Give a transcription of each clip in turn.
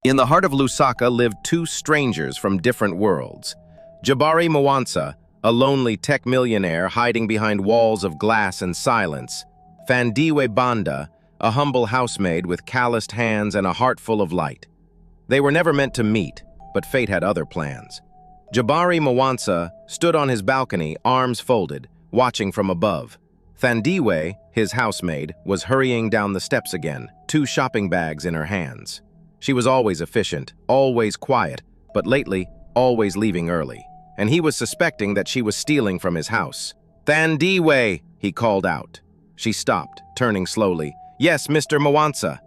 In the heart of Lusaka lived two strangers from different worlds. Jabari Mwansa, a lonely tech millionaire hiding behind walls of glass and silence. Thandiwe Banda, a humble housemaid with calloused hands and a heart full of light. They were never meant to meet, but fate had other plans. Jabari Mwansa stood on his balcony, arms folded, watching from above. Thandiwe, his housemaid, was hurrying down the steps again, two shopping bags in her hands. She was always efficient, always quiet, but lately, always leaving early. And he was suspecting that she was stealing from his house. "Thandiwe," he called out. She stopped, turning slowly. "Yes, Mr. Mwansa.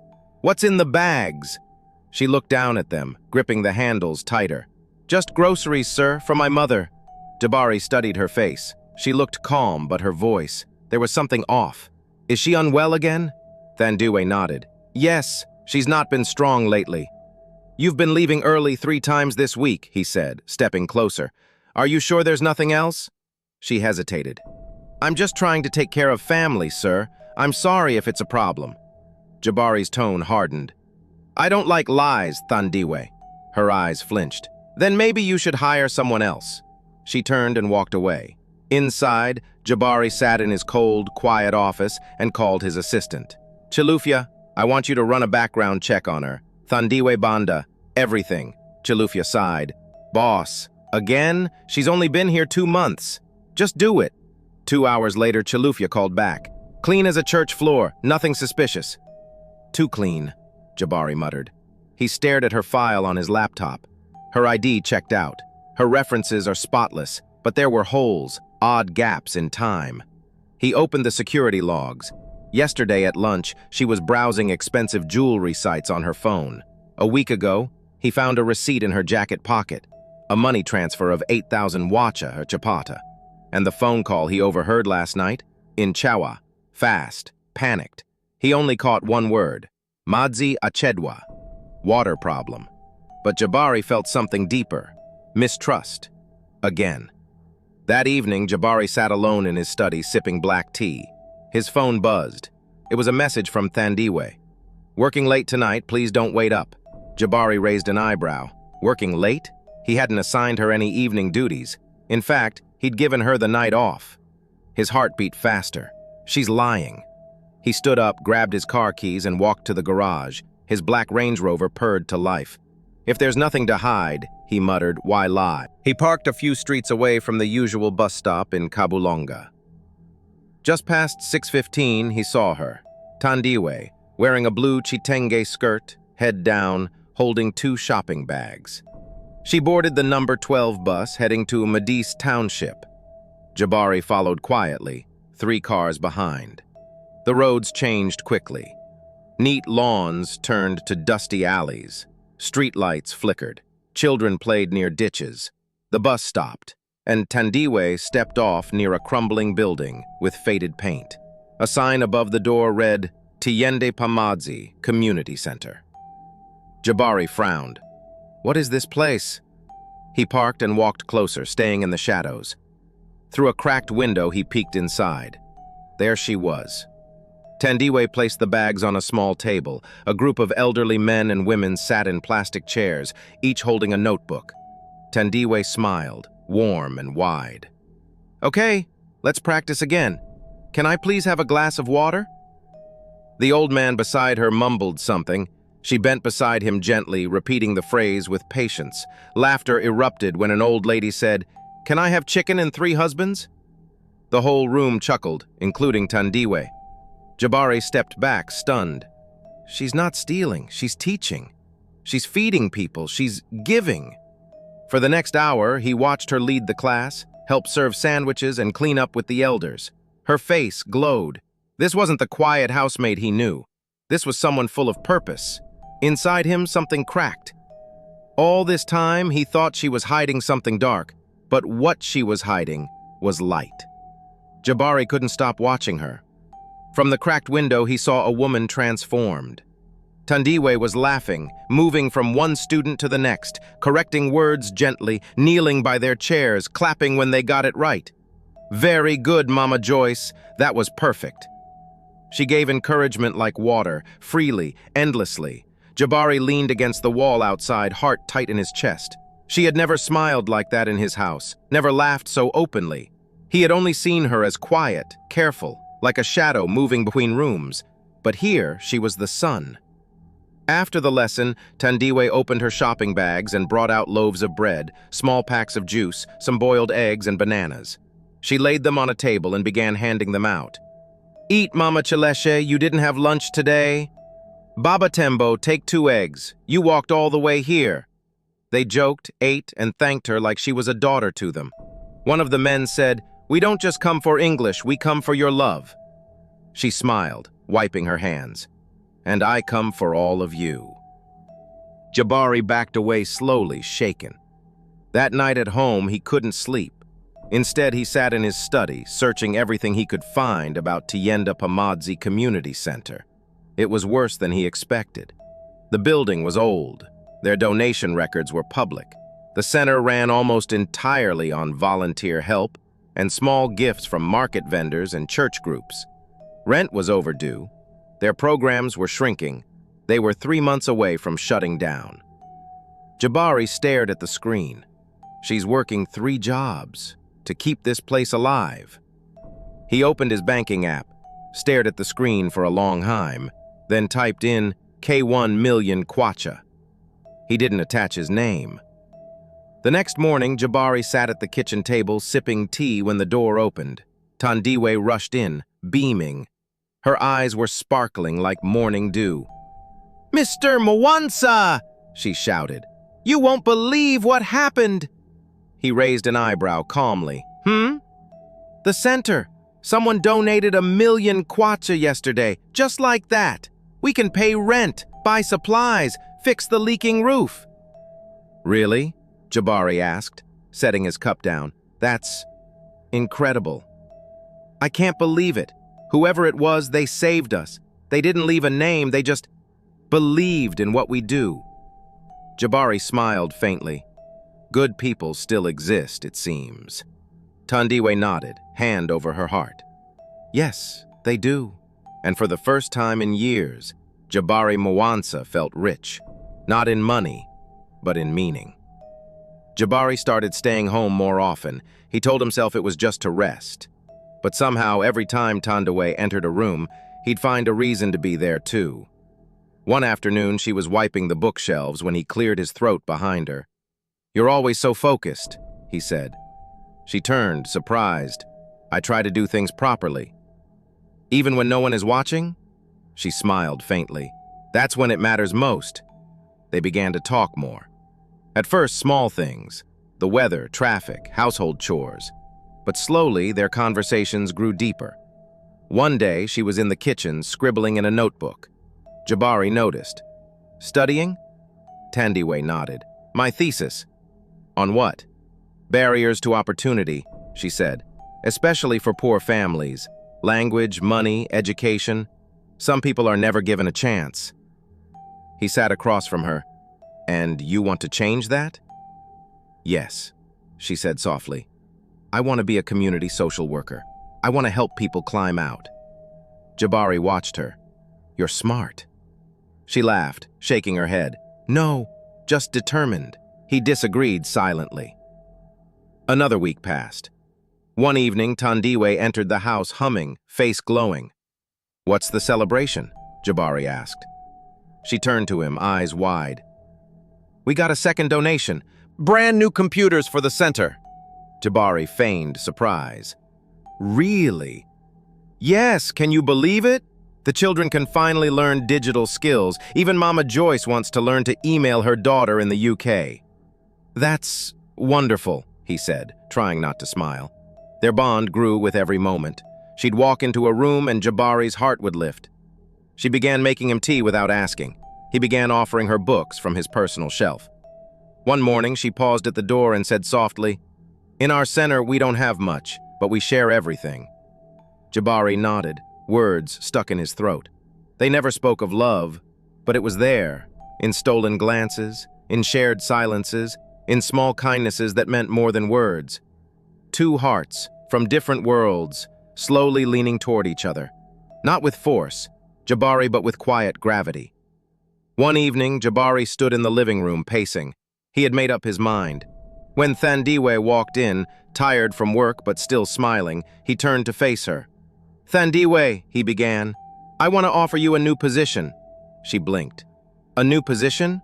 What's in the bags?" She looked down at them, gripping the handles tighter. "Just groceries, sir, for my mother." Jabari studied her face. She looked calm, but her voice, there was something off. "Is she unwell again?" Thandiwe nodded. "Yes, she's not been strong lately." "You've been leaving early 3 times this week," he said, stepping closer. "Are you sure there's nothing else?" She hesitated. "I'm just trying to take care of family, sir. I'm sorry if it's a problem." Jabari's tone hardened. "I don't like lies, Thandiwe." Her eyes flinched. "Then maybe you should hire someone else." She turned and walked away. Inside, Jabari sat in his cold, quiet office and called his assistant. "Chilufya, I want you to run a background check on her. Thandiwe Banda, everything." Chilufya sighed. "Boss, again? She's only been here 2 months. Just do it." 2 hours later, Chilufya called back. "Clean as a church floor, nothing suspicious." "Too clean," Jabari muttered. He stared at her file on his laptop. Her ID checked out. Her references are spotless, but there were holes, odd gaps in time. He opened the security logs. Yesterday at lunch, she was browsing expensive jewelry sites on her phone. A week ago, he found a receipt in her jacket pocket, a money transfer of 8,000 wacha or chapata. And the phone call he overheard last night? In Chawa, fast, panicked. He only caught one word, Madzi Achedwa, water problem. But Jabari felt something deeper, mistrust, again. That evening, Jabari sat alone in his study sipping black tea. His phone buzzed. It was a message from Thandiwe. "Working late tonight, please don't wait up." Jabari raised an eyebrow. Working late? He hadn't assigned her any evening duties. In fact, he'd given her the night off. His heart beat faster. She's lying. He stood up, grabbed his car keys, and walked to the garage. His black Range Rover purred to life. "If there's nothing to hide," he muttered, "why lie?" He parked a few streets away from the usual bus stop in Kabulonga. Just past 6:15, he saw her, Thandiwe, wearing a blue chitenge skirt, head down, holding 2 shopping bags. She boarded the number 12 bus heading to Madis Township. Jabari followed quietly, 3 cars behind. The roads changed quickly. Neat lawns turned to dusty alleys. Streetlights flickered. Children played near ditches. The bus stopped, and Thandiwe stepped off near a crumbling building with faded paint. A sign above the door read, Tiende Pamadzi Community Center. Jabari frowned. What is this place? He parked and walked closer, staying in the shadows. Through a cracked window, he peeked inside. There she was. Thandiwe placed the bags on a small table. A group of elderly men and women sat in plastic chairs, each holding a notebook. Thandiwe smiled, warm and wide. Okay, let's practice again. Can I please have a glass of water? The old man beside her mumbled something. She bent beside him gently, repeating the phrase with patience. Laughter erupted when an old lady said, "Can I have chicken and 3 husbands?" The whole room chuckled, including Thandiwe. Jabari stepped back, stunned. She's not stealing, she's teaching. She's feeding people, she's giving. For the next hour, he watched her lead the class, help serve sandwiches, and clean up with the elders. Her face glowed. This wasn't the quiet housemaid he knew. This was someone full of purpose. Inside him, something cracked. All this time, he thought she was hiding something dark, but what she was hiding was light. Jabari couldn't stop watching her. From the cracked window, he saw a woman transformed. Thandiwe was laughing, moving from one student to the next, correcting words gently, kneeling by their chairs, clapping when they got it right. Very good, Mama Joyce. That was perfect. She gave encouragement like water, freely, endlessly. Jabari leaned against the wall outside, heart tight in his chest. She had never smiled like that in his house, never laughed so openly. He had only seen her as quiet, careful, like a shadow moving between rooms. But here, she was the sun. After the lesson, Thandiwe opened her shopping bags and brought out loaves of bread, small packs of juice, some boiled eggs and bananas. She laid them on a table and began handing them out. "Eat, Mama Cheleshe, you didn't have lunch today?" "Baba Tembo, take 2 eggs. You walked all the way here." They joked, ate, and thanked her like she was a daughter to them. One of the men said, "We don't just come for English, we come for your love." She smiled, wiping her hands. "And I come for all of you." Jabari backed away slowly, shaken. That night at home, he couldn't sleep. Instead, he sat in his study, searching everything he could find about Tienda Pamadzi Community Center. It was worse than he expected. The building was old. Their donation records were public. The center ran almost entirely on volunteer help and small gifts from market vendors and church groups. Rent was overdue. Their programs were shrinking. They were 3 months away from shutting down. Jabari stared at the screen. She's working 3 jobs to keep this place alive. He opened his banking app, stared at the screen for a long time, then typed in K1 million kwacha. He didn't attach his name. The next morning, Jabari sat at the kitchen table sipping tea when the door opened. Thandiwe rushed in, beaming. Her eyes were sparkling like morning dew. "Mr. Mwansa!" she shouted. "You won't believe what happened!" He raised an eyebrow calmly. "The center. Someone donated 1 million kwacha yesterday, just like that. We can pay rent, buy supplies, fix the leaking roof." "Really?" Jabari asked, setting his cup down. "That's incredible. I can't believe it. Whoever it was, they saved us. They didn't leave a name, they just believed in what we do." Jabari smiled faintly. Good people still exist, it seems. Thandiwe nodded, hand over her heart. Yes, they do. And for the first time in years, Jabari Mwansa felt rich. Not in money, but in meaning. Jabari started staying home more often. He told himself it was just to rest. But somehow, every time Thandiwe entered a room, he'd find a reason to be there too. One afternoon, she was wiping the bookshelves when he cleared his throat behind her. "You're always so focused," he said. She turned, surprised. "I try to do things properly." "Even when no one is watching?" She smiled faintly. "That's when it matters most." They began to talk more. At first, small things. The weather, traffic, household chores. But slowly, their conversations grew deeper. One day, she was in the kitchen, scribbling in a notebook. Jabari noticed. "Studying?" Thandiwe nodded. "My thesis." "On what?" "Barriers to opportunity," she said. "Especially for poor families. Language, money, education. Some people are never given a chance." He sat across from her. "And you want to change that?" "Yes," she said softly. "I want to be a community social worker. I want to help people climb out." Jabari watched her. "You're smart." She laughed, shaking her head. "No, just determined." He disagreed silently. Another week passed. One evening, Thandiwe entered the house humming, face glowing. "What's the celebration?" Jabari asked. She turned to him, eyes wide. "We got a second donation. Brand new computers for the center." Jabari feigned surprise. "Really?" "Yes, can you believe it? The children can finally learn digital skills. Even Mama Joyce wants to learn to email her daughter in the UK." "That's wonderful," he said, trying not to smile. Their bond grew with every moment. She'd walk into a room and Jabari's heart would lift. She began making him tea without asking. He began offering her books from his personal shelf. One morning, she paused at the door and said softly, "In our center, we don't have much, but we share everything." Jabari nodded, words stuck in his throat. They never spoke of love, but it was there, in stolen glances, in shared silences, in small kindnesses that meant more than words. 2 hearts, from different worlds, slowly leaning toward each other. Not with force, Jabari, but with quiet gravity. One evening, Jabari stood in the living room pacing. He had made up his mind. When Thandiwe walked in, tired from work but still smiling, he turned to face her. "Thandiwe," he began, "I want to offer you a new position." She blinked. "A new position?"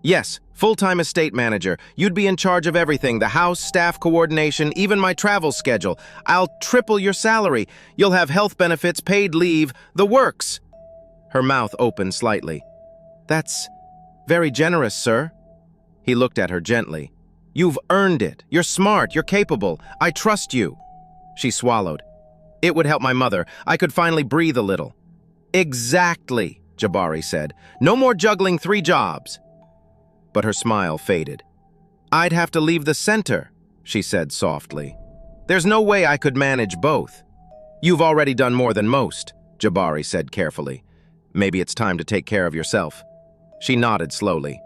"Yes, full-time estate manager. You'd be in charge of everything, the house, staff coordination, even my travel schedule. I'll triple your salary. You'll have health benefits, paid leave, the works." Her mouth opened slightly. "That's very generous, sir." He looked at her gently. "You've earned it. You're smart. You're capable. I trust you." She swallowed. "It would help my mother. I could finally breathe a little." "Exactly," Jabari said. "No more juggling 3 jobs." But her smile faded. "I'd have to leave the center," she said softly. "There's no way I could manage both." "You've already done more than most," Jabari said carefully. "Maybe it's time to take care of yourself." She nodded slowly.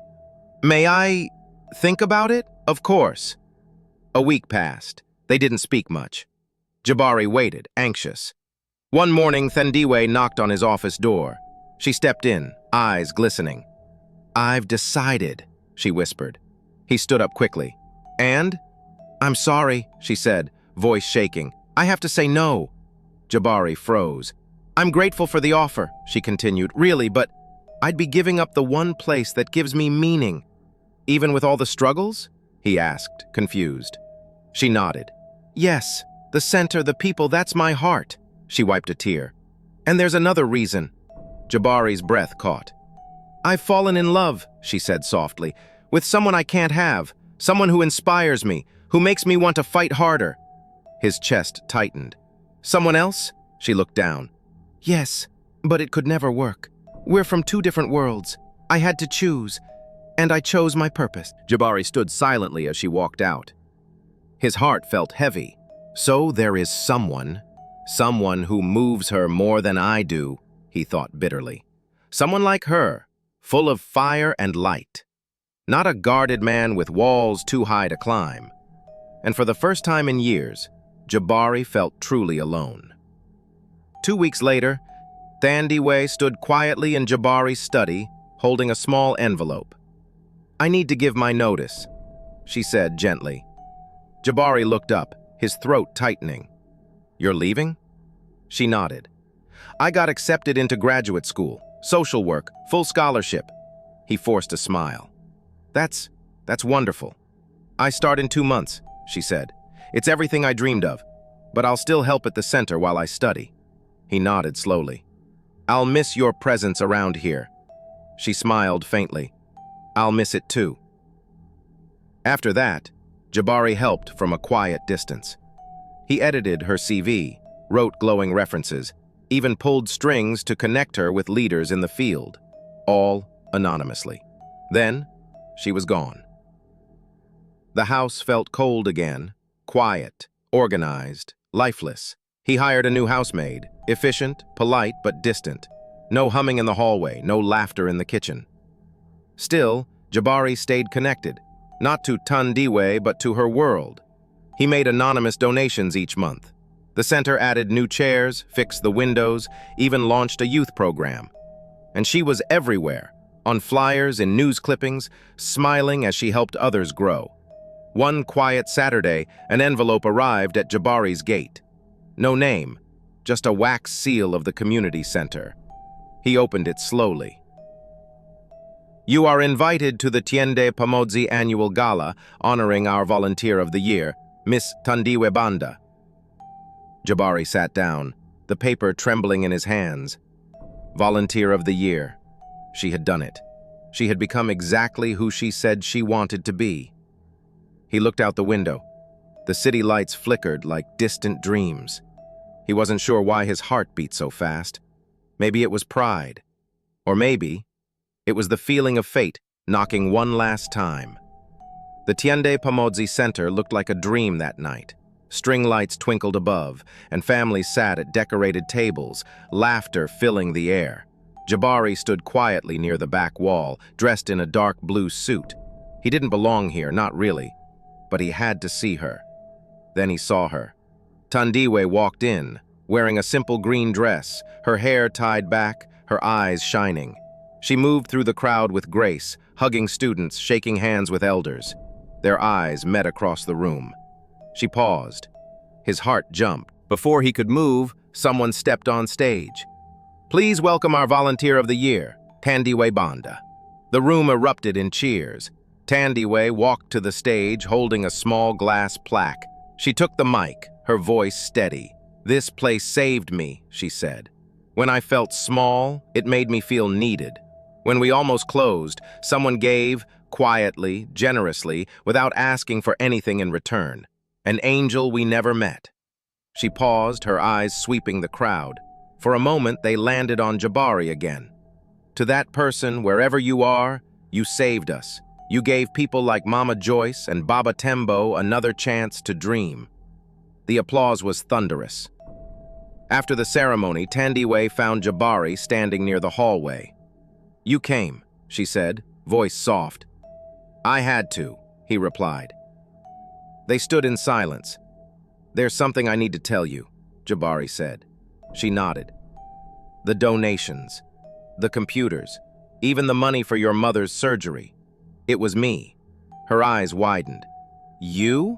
"May I think about it?" "Of course." A week passed. They didn't speak much. Jabari waited, anxious. One morning, Thandiwe knocked on his office door. She stepped in, eyes glistening. "I've decided," she whispered. He stood up quickly. "And?" "I'm sorry," she said, voice shaking. "I have to say no." Jabari froze. "I'm grateful for the offer," she continued, "really, but I'd be giving up the one place that gives me meaning." "Even with all the struggles?" he asked, confused. She nodded. "Yes, the center, the people, that's my heart." She wiped a tear. "And there's another reason." Jabari's breath caught. "I've fallen in love," she said softly, "with someone I can't have, someone who inspires me, who makes me want to fight harder." His chest tightened. "Someone else?" She looked down. "Yes, but it could never work. We're from 2 different worlds. I had to choose, and I chose my purpose." Jabari stood silently as she walked out. His heart felt heavy. So there is someone who moves her more than I do, he thought bitterly. Someone like her, full of fire and light. Not a guarded man with walls too high to climb. And for the first time in years, Jabari felt truly alone. 2 weeks later, Thandiwe stood quietly in Jabari's study, holding a small envelope. "I need to give my notice," she said gently. Jabari looked up, his throat tightening. "You're leaving?" She nodded. "I got accepted into graduate school, social work, full scholarship." He forced a smile. That's wonderful. "I start in 2 months," she said. "It's everything I dreamed of, but I'll still help at the center while I study." He nodded slowly. "I'll miss your presence around here." She smiled faintly. "I'll miss it too." After that, Jabari helped from a quiet distance. He edited her CV, wrote glowing references, even pulled strings to connect her with leaders in the field, all anonymously. Then, she was gone. The house felt cold again, quiet, organized, lifeless. He hired a new housemaid, efficient, polite, but distant. No humming in the hallway, no laughter in the kitchen. Still, Jabari stayed connected, not to Thandiwe, but to her world. He made anonymous donations each month. The center added new chairs, fixed the windows, even launched a youth program. And she was everywhere, on flyers, in news clippings, smiling as she helped others grow. One quiet Saturday, an envelope arrived at Jabari's gate. No name, just a wax seal of the community center. He opened it slowly. "You are invited to the Tiende Pamodzi annual gala honoring our volunteer of the year, Miss Thandiwe Banda." Jabari sat down, the paper trembling in his hands. Volunteer of the year. She had done it. She had become exactly who she said she wanted to be. He looked out the window. The city lights flickered like distant dreams. He wasn't sure why his heart beat so fast. Maybe it was pride. Or maybe it was the feeling of fate knocking one last time. The Tiende Pamodzi Center looked like a dream that night. String lights twinkled above, and families sat at decorated tables, laughter filling the air. Jabari stood quietly near the back wall, dressed in a dark blue suit. He didn't belong here, not really, but he had to see her. Then he saw her. Thandiwe walked in, wearing a simple green dress, her hair tied back, her eyes shining. She moved through the crowd with grace, hugging students, shaking hands with elders. Their eyes met across the room. She paused. His heart jumped. Before he could move, someone stepped on stage. "Please welcome our Volunteer of the Year, Thandiwe Banda." The room erupted in cheers. Thandiwe walked to the stage holding a small glass plaque. She took the mic, her voice steady. "This place saved me," she said. "When I felt small, it made me feel needed. When we almost closed, someone gave, quietly, generously, without asking for anything in return. An angel we never met." She paused, her eyes sweeping the crowd. For a moment, they landed on Jabari again. "To that person, wherever you are, you saved us. You gave people like Mama Joyce and Baba Tembo another chance to dream." The applause was thunderous. After the ceremony, Thandiwe found Jabari standing near the hallway. "You came," she said, voice soft. "I had to," he replied. They stood in silence. "There's something I need to tell you," Jabari said. She nodded. "The donations, the computers, even the money for your mother's surgery. It was me." Her eyes widened. "You?"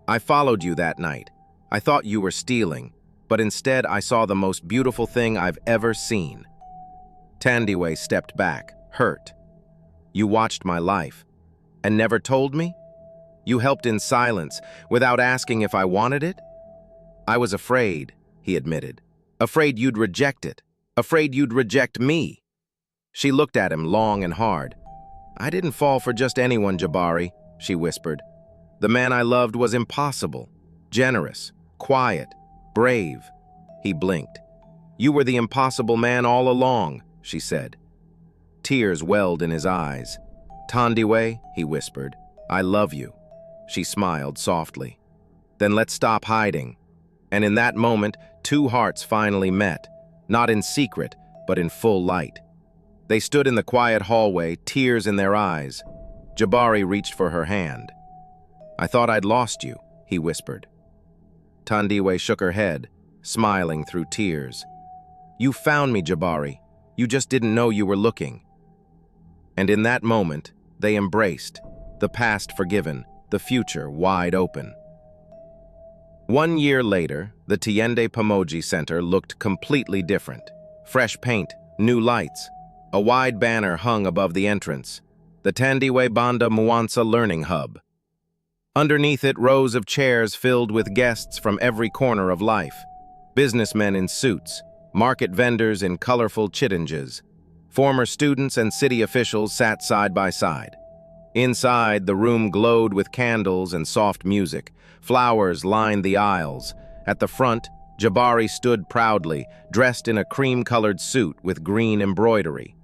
"I followed you that night. I thought you were stealing, but instead I saw the most beautiful thing I've ever seen." Thandiwe stepped back, hurt. "You watched my life, and never told me? You helped in silence, without asking if I wanted it?" "I was afraid," he admitted. "Afraid you'd reject it. Afraid you'd reject me." She looked at him long and hard. "I didn't fall for just anyone, Jabari," she whispered. "The man I loved was impossible, generous, quiet, brave." He blinked. "You were the impossible man all along," she said. Tears welled in his eyes. "Thandiwe," he whispered, "I love you." She smiled softly. "Then let's stop hiding." And in that moment, two hearts finally met, not in secret, but in full light. They stood in the quiet hallway, tears in their eyes. Jabari reached for her hand. "I thought I'd lost you," he whispered. Thandiwe shook her head, smiling through tears. "You found me, Jabari. You just didn't know you were looking." And in that moment, they embraced, the past forgiven, the future wide open. 1 year later, the Tiende Pamoji Center looked completely different. Fresh paint, new lights. A wide banner hung above the entrance, the Thandiwe Banda Mwanza Learning Hub. Underneath it, rows of chairs filled with guests from every corner of life. Businessmen in suits, market vendors in colorful chitinjas. Former students and city officials sat side by side. Inside, the room glowed with candles and soft music. Flowers lined the aisles. At the front, Jabari stood proudly, dressed in a cream-colored suit with green embroidery.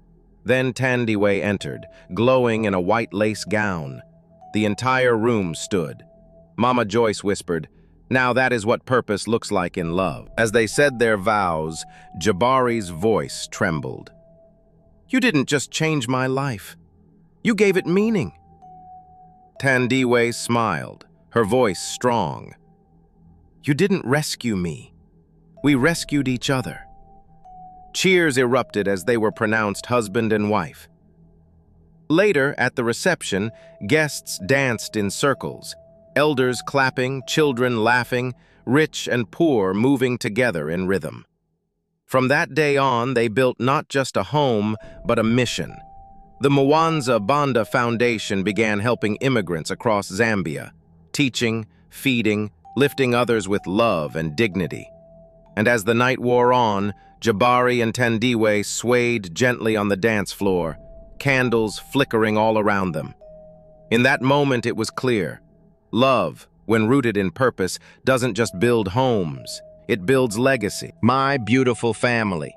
Then Thandiwe entered, glowing in a white lace gown. The entire room stood. Mama Joyce whispered, "Now that is what purpose looks like in love." As they said their vows, Jabari's voice trembled. "You didn't just change my life. You gave it meaning." Thandiwe smiled, her voice strong. "You didn't rescue me. We rescued each other." Cheers erupted as they were pronounced husband and wife. Later, at the reception, guests danced in circles, elders clapping, children laughing, rich and poor moving together in rhythm. From that day on, they built not just a home, but a mission. The Mwanza Banda Foundation began helping immigrants across Zambia, teaching, feeding, lifting others with love and dignity. And as the night wore on, Jabari and Thandiwe swayed gently on the dance floor, candles flickering all around them. In that moment, it was clear. Love, when rooted in purpose, doesn't just build homes, it builds legacy. My beautiful family.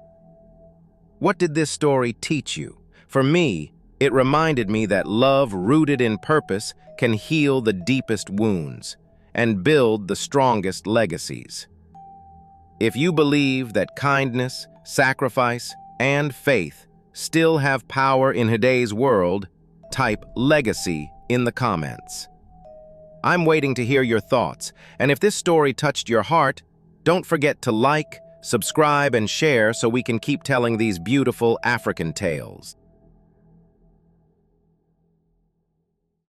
What did this story teach you? For me, it reminded me that love rooted in purpose can heal the deepest wounds and build the strongest legacies. If you believe that kindness, sacrifice, and faith still have power in today's world, type legacy in the comments. I'm waiting to hear your thoughts, and if this story touched your heart, don't forget to like, subscribe, and share so we can keep telling these beautiful African tales.